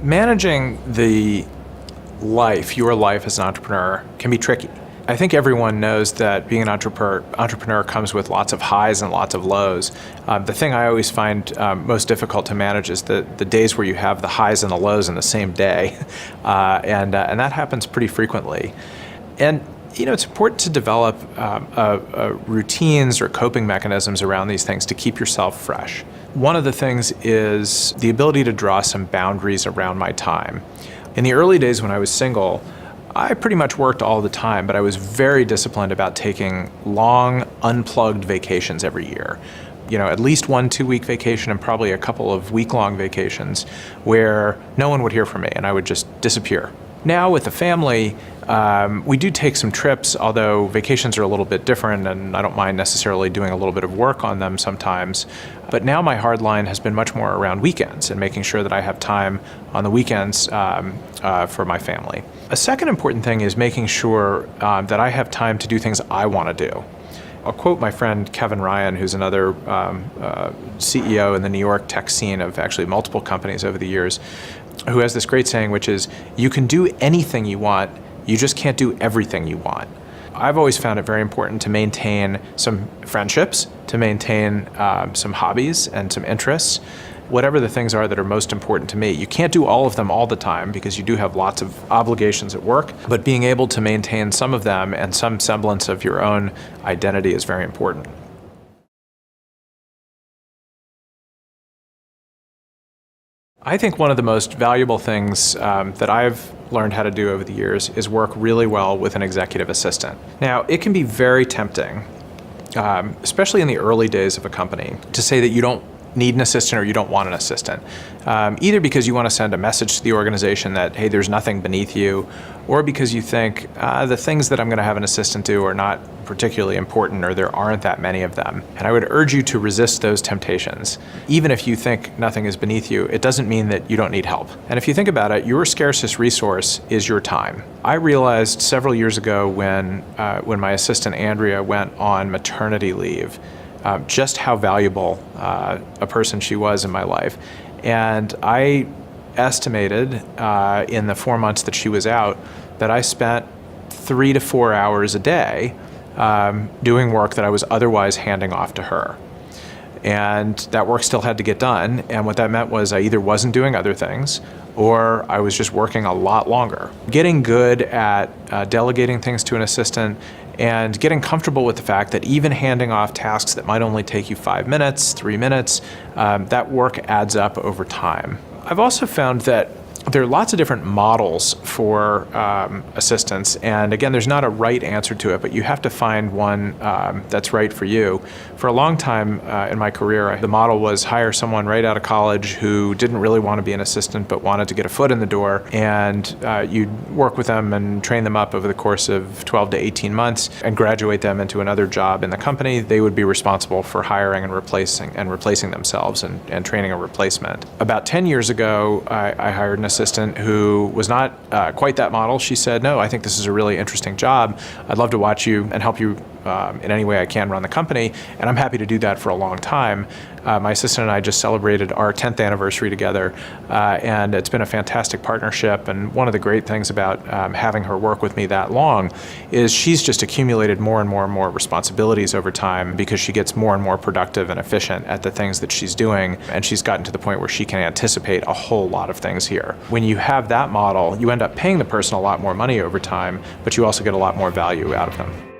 Managing your life as an entrepreneur can be tricky. I think everyone knows that being an entrepreneur comes with lots of highs and lots of lows. The thing I always find most difficult to manage is the days where you have the highs and the lows in the same day, and that happens pretty frequently. And it's important to develop routines or coping mechanisms around these things to keep yourself fresh. One of the things is the ability to draw some boundaries around my time. In the early days when I was single, I pretty much worked all the time, but I was very disciplined about taking long, unplugged vacations every year. At least 1 2-week vacation and probably a couple of week-long vacations where no one would hear from me and I would just disappear. Now with the family, we do take some trips, although vacations are a little bit different and I don't mind necessarily doing a little bit of work on them sometimes. But now my hard line has been much more around weekends and making sure that I have time on the weekends for my family. A second important thing is making sure that I have time to do things I want to do. I'll quote my friend Kevin Ryan, who's another CEO in the New York tech scene of actually multiple companies over the years, who has this great saying, which is, you can do anything you want, you just can't do everything you want. I've always found it very important to maintain some friendships, to maintain some hobbies and some interests, whatever the things are that are most important to me. You can't do all of them all the time because you do have lots of obligations at work, but being able to maintain some of them and some semblance of your own identity is very important. I think one of the most valuable things that I've learned how to do over the years is work really well with an executive assistant. Now, it can be very tempting, especially in the early days of a company, to say that you don't need an assistant or you don't want an assistant. Either because you want to send a message to the organization that, hey, there's nothing beneath you, or because you think the things that I'm going to have an assistant do are not particularly important or there aren't that many of them. And I would urge you to resist those temptations. Even if you think nothing is beneath you, it doesn't mean that you don't need help. And if you think about it, your scarcest resource is your time. I realized several years ago when my assistant Andrea went on maternity leave, just how valuable a person she was in my life. And I estimated in the 4 months that she was out that I spent 3 to 4 hours a day doing work that I was otherwise handing off to her. And that work still had to get done. And what that meant was I either wasn't doing other things or I was just working a lot longer. Getting good at delegating things to an assistant and getting comfortable with the fact that even handing off tasks that might only take you 5 minutes, 3 minutes, that work adds up over time. I've also found that there are lots of different models for assistants, and again, there's not a right answer to it, but you have to find one that's right for you. For a long time in my career, the model was hire someone right out of college who didn't really want to be an assistant but wanted to get a foot in the door, and you'd work with them and train them up over the course of 12 to 18 months and graduate them into another job in the company. They would be responsible for hiring and replacing themselves and training a replacement. About 10 years ago, I hired an assistant who was not quite that model. She said, no, I think this is a really interesting job. I'd love to watch you and help you in any way I can run the company, and I'm happy to do that for a long time. My assistant and I just celebrated our 10th anniversary together, and it's been a fantastic partnership. And one of the great things about having her work with me that long is she's just accumulated more and more and more responsibilities over time because she gets more and more productive and efficient at the things that she's doing, and she's gotten to the point where she can anticipate a whole lot of things here. When you have that model, you end up paying the person a lot more money over time, but you also get a lot more value out of them.